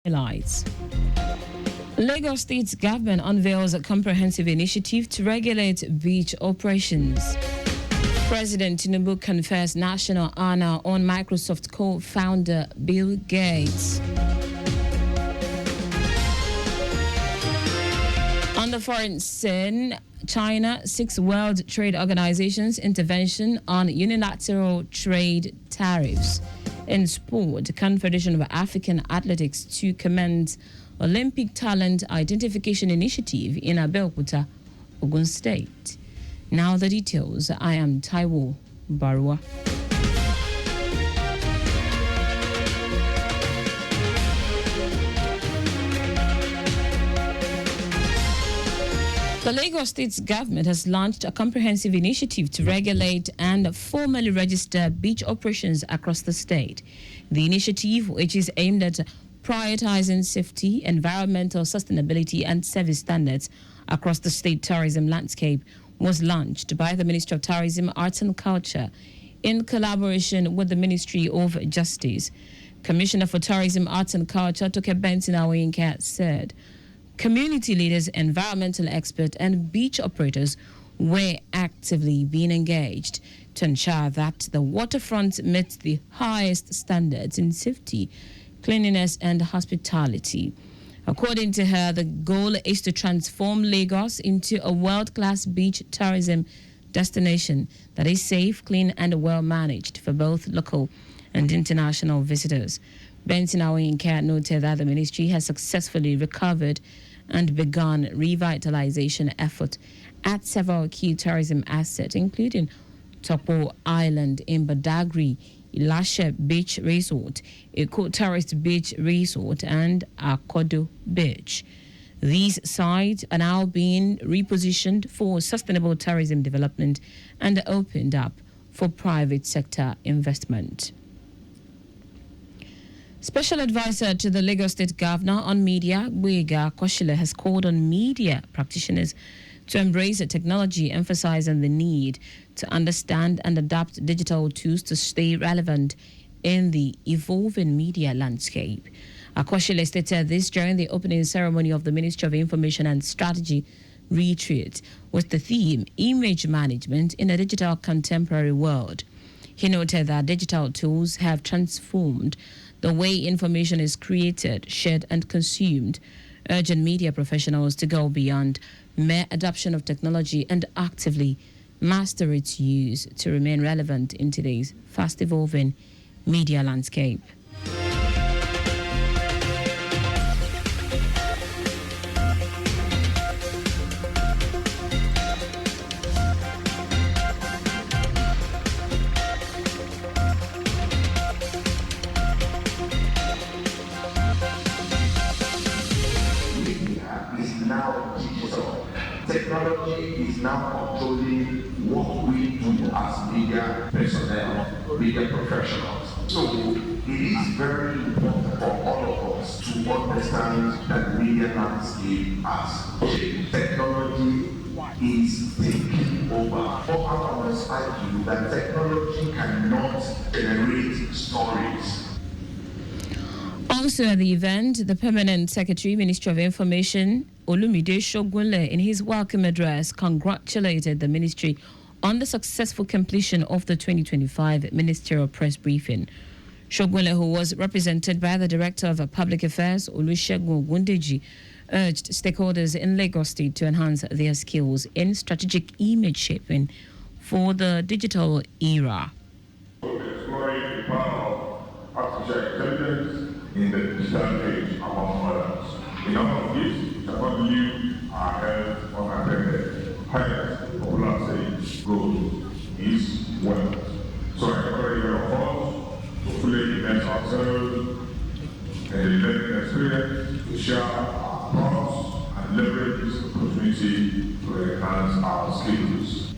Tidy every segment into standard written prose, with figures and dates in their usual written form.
highlights. Lagos State government unveils a comprehensive initiative to regulate beach operations. President Tinubu confers national honor on Microsoft co-founder Bill Gates. On the foreign scene, China seeks World Trade Organization's intervention on unilateral trade tariffs. In sport, the Confederation of African Athletics to commence Olympic Talent Identification Initiative in Abeokuta, Ogun State. Now the details. I am Taiwo Baruwa. The Lagos State government has launched a comprehensive initiative to regulate and formally register beach operations across the state. The initiative, which is aimed at prioritizing safety, environmental sustainability, and service standards across the state tourism landscape, was launched by the Ministry of Tourism, Arts and Culture in collaboration with the Ministry of Justice. Commissioner for Tourism, Arts and Culture, Toke Benson Awinka, said community leaders, environmental experts, and beach operators were actively being engaged to ensure that the waterfront meets the highest standards in safety, cleanliness, and hospitality. According to her, the goal is to transform Lagos into a world-class beach tourism destination that is safe, clean, and well-managed for both local and international visitors. Benson Awinka noted that the ministry has successfully recovered and begun revitalization effort at several key tourism assets, including Topo Island in Badagry, Ilashe Beach Resort, Eco Tourist Beach Resort, and Akodo Beach. These sites are now being repositioned for sustainable tourism development and opened up for private sector investment. Special advisor to the Lagos State Governor on Media, Buiga Koshile, has called on media practitioners to embrace technology, emphasizing the need to understand and adapt digital tools to stay relevant in the evolving media landscape. Akoshile stated this during the opening ceremony of the Ministry of Information and Strategy retreat with the theme Image Management in a Digital Contemporary World. He noted that digital tools have transformed the way information is created, shared, and consumed, urging media professionals to go beyond mere adoption of technology and actively master its use to remain relevant in today's fast-evolving media landscape. Now digital. Technology is now controlling what we do as media personnel, media professionals. So it is very important for all of us to understand that media landscape has changed. Technology is taking over. But I must argue that technology cannot generate stories. Also at the event, the Permanent Secretary, Ministry of Information, Olumide Shogunle, in his welcome address, congratulated the ministry on the successful completion of the 2025 ministerial press briefing. Shogunle, who was represented by the Director of Public Affairs, Olusegun Ogundeji, urged stakeholders in Lagos State to enhance their skills in strategic image shaping for the digital era. Exploring the power of artificial intelligence in the digital age, among others. In all of this, I believe our health unattended, highest popular saying goal is wealth. So I encourage all of us to fully immerse ourselves in the learning experience, to share our thoughts and leverage this opportunity to enhance our skills.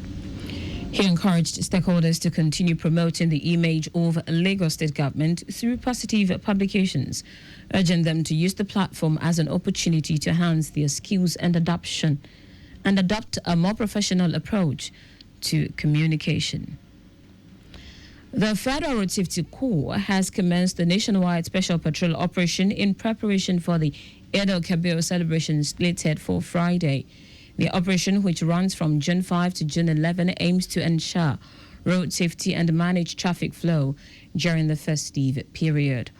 He encouraged stakeholders to continue promoting the image of Lagos State government through positive publications, urging them to use the platform as an opportunity to enhance their skills and adopt a more professional approach to communication. The Federal Road Safety Corps has commenced the nationwide special patrol operation in preparation for the Eid al-Kabir celebration slated for Friday. The operation, which runs from June 5 to June 11, aims to ensure road safety and manage traffic flow during the festive period.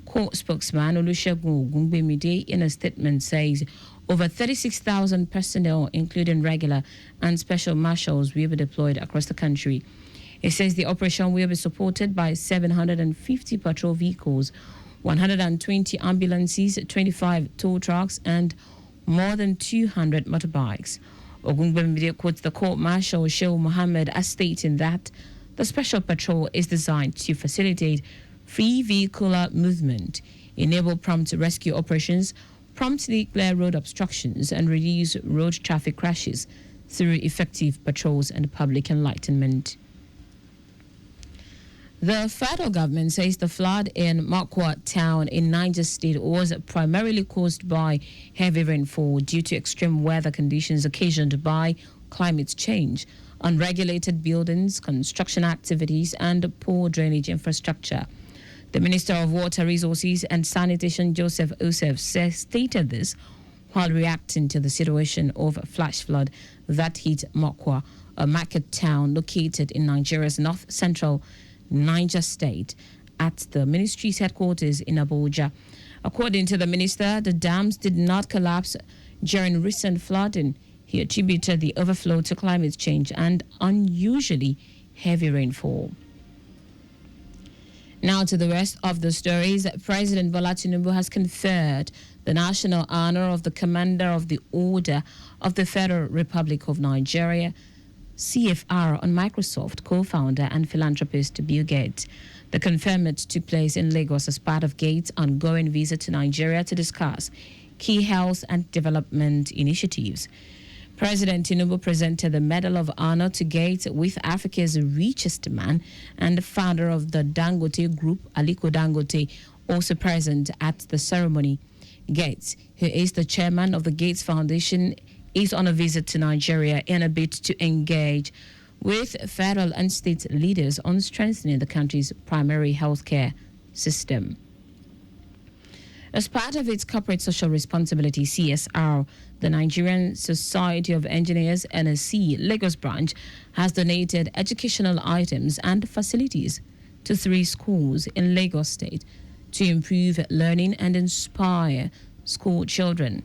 Court spokesman Olusegun Ogungbemide in a statement says over 36,000 personnel, including regular and special marshals, will be deployed across the country. It says the operation will be supported by 750 patrol vehicles, 120 ambulances, 25 tow trucks, and more than 200 motorbikes. Ogungbemide quotes the court marshal Shehu Mohammed as stating that the special patrol is designed to facilitate free vehicular movement, enable prompt rescue operations, promptly clear road obstructions, and reduce road traffic crashes through effective patrols and public enlightenment. The federal government says the flood in Makwa town in Niger State was primarily caused by heavy rainfall due to extreme weather conditions occasioned by climate change, unregulated buildings, construction activities, and poor drainage infrastructure. The Minister of Water Resources and Sanitation, Joseph Osef, stated this while reacting to the situation of flash flood that hit Makwa, a market town located in Nigeria's north-central Niger State, at the ministry's headquarters in Abuja. According to the minister, the dams did not collapse during recent flooding. He attributed the overflow to climate change and unusually heavy rainfall. Now to the rest of the stories. President Bola Tinubu has conferred the national honor of the Commander of the Order of the Federal Republic of Nigeria, CFR, on Microsoft co-founder and philanthropist Bill Gates. The conferment took place in Lagos as part of Gates' ongoing visit to Nigeria to discuss key health and development initiatives. President Tinubu presented the Medal of Honor to Gates with Africa's richest man and founder of the Dangote Group, Aliko Dangote, also present at the ceremony. Gates, who is the chairman of the Gates Foundation, is on a visit to Nigeria in a bid to engage with federal and state leaders on strengthening the country's primary healthcare system. As part of its corporate social responsibility, CSR, the Nigerian Society of Engineers, NSC, Lagos branch, has donated educational items and facilities to 3 schools in Lagos State to improve learning and inspire school children.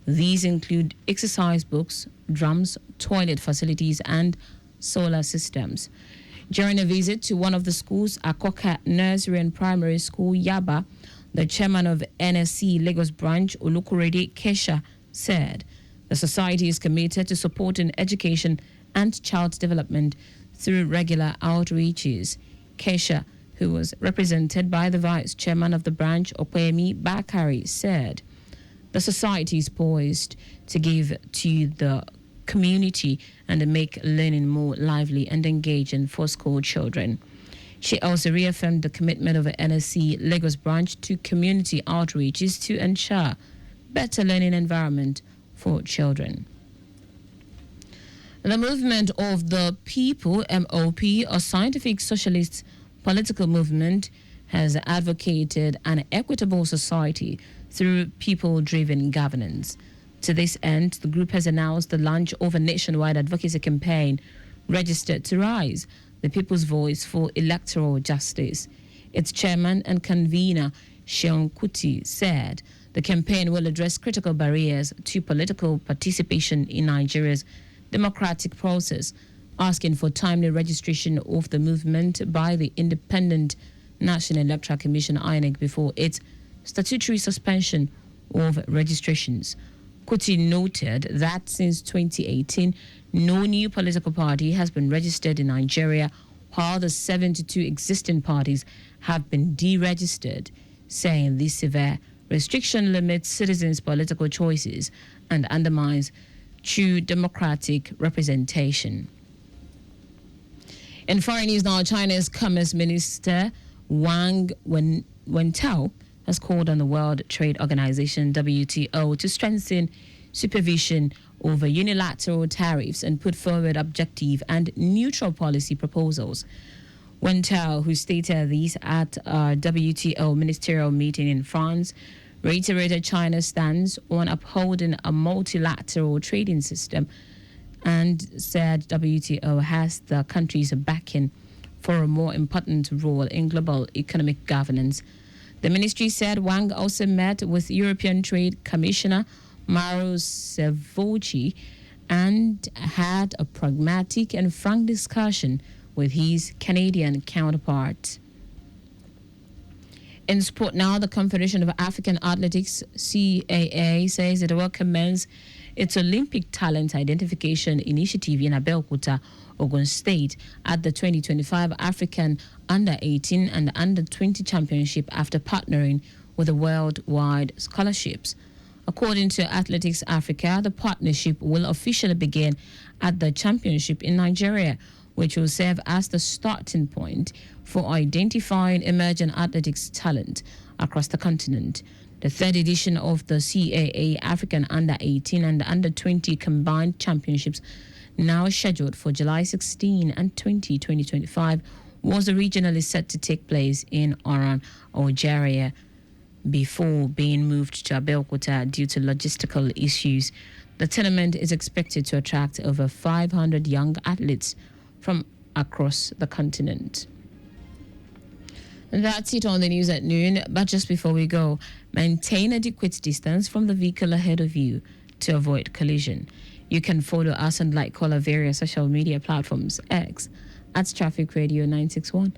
These include exercise books, drums, toilet facilities, and solar systems. During a visit to one of the schools, Akoka Nursery and Primary School, Yaba, the chairman of NSC Lagos branch, Olukorede Kesha, said the society is committed to supporting education and child development through regular outreaches. Kesha, who was represented by the vice chairman of the branch, Opeyemi Bakari, said the society is poised to give to the community and make learning more lively and engaging for school children. She also reaffirmed the commitment of the NSC Lagos branch to community outreaches to ensure better learning environment for children. The Movement of the People, MOP, a scientific socialist political movement, has advocated an equitable society through people-driven governance. To this end, the group has announced the launch of a nationwide advocacy campaign registered to Rise, the People's Voice for Electoral Justice. Its chairman and convener, Seun Kuti, said the campaign will address critical barriers to political participation in Nigeria's democratic process, asking for timely registration of the movement by the Independent National Electoral Commission, INEC, before its statutory suspension of registrations. Kuti noted that since 2018, no new political party has been registered in Nigeria, while the 72 existing parties have been deregistered, saying this severe restriction limits citizens' political choices and undermines true democratic representation. In foreign news now, China's Commerce Minister Wang Wentao has called on the World Trade Organization, WTO, to strengthen supervision over unilateral tariffs and put forward objective and neutral policy proposals. Wentao, who stated this at a WTO ministerial meeting in France, reiterated China's stance on upholding a multilateral trading system and said WTO has the country's backing for a more important role in global economic governance. The ministry said Wang also met with European Trade Commissioner Mauro Sefcovic and had a pragmatic and frank discussion with his Canadian counterpart. In sport now, the Confederation of African Athletics, CAA, says it will commence its Olympic Talent Identification Initiative in Abeokuta, Ogun State, at the 2025 African Under-18 and Under-20 Championship after partnering with the worldwide scholarships. According to Athletics Africa, the partnership will officially begin at the championship in Nigeria, which will serve as the starting point for identifying emerging athletics talent across the continent. The third edition of the CAA African Under-18 and Under-20 Combined Championships, now scheduled for July 16 and 20, 2025, was originally set to take place in Oran, Algeria, before being moved to Abeokuta due to logistical issues. The tournament is expected to attract over 500 young athletes from across the continent. And that's it on the news at noon. But just before we go, maintain adequate distance from the vehicle ahead of you to avoid collision. You can follow us and like all our various social media platforms: X at Traffic Radio 961,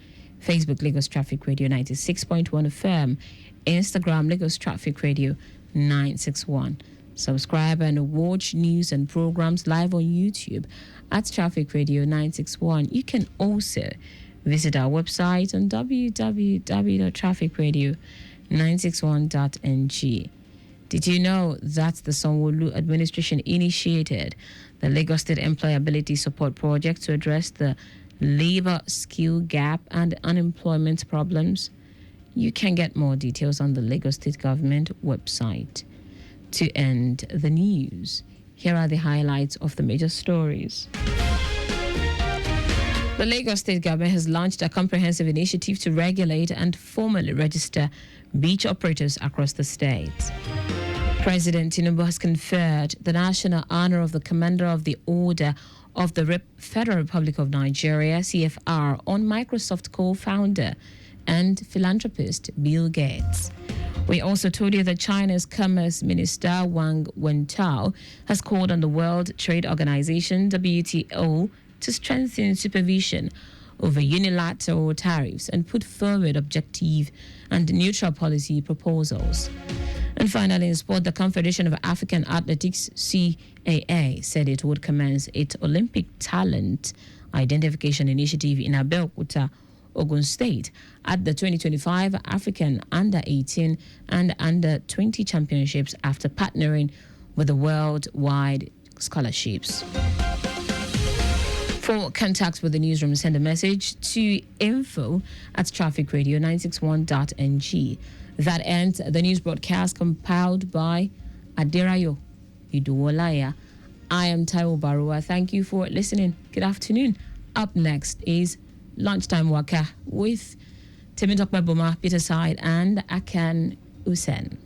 Facebook Lagos Traffic Radio 96.1 FM, Instagram Lagos Traffic Radio 961. Subscribe and watch news and programs live on YouTube at Traffic Radio 961. You can also visit our website on www.trafficradio961.ng. Did you know that the Sanwo-Olu administration initiated the Lagos State Employability Support Project to address the labor skill gap and unemployment problems? You can get more details on the Lagos State Government website. To end the news, here are the highlights of the major stories. The Lagos State Government has launched a comprehensive initiative to regulate and formally register beach operators across the state. President Tinubu has conferred the National Honor of the Commander of the Order of the Federal Republic of Nigeria, CFR, on Microsoft co-founder and philanthropist Bill Gates. We also told you that China's Commerce Minister Wang Wentao has called on the World Trade Organization, WTO, to strengthen supervision over unilateral tariffs and put forward objective and neutral policy proposals. And finally, in sport, the Confederation of African Athletics, CAA, said it would commence its Olympic Talent Identification Initiative in Abeokuta, Ogun State, at the 2025 African Under-18 and Under-20 Championships after partnering with the worldwide scholarships. For contact with the newsroom, send a message to info@trafficradio961.ng. That ends the news broadcast compiled by Aderayo Iduwolaya. I am Taiwo Baruwa. Thank you for listening. Good afternoon. Up next is Lunchtime Waka with Temitope Boma, Peter Side, and Akan Usen.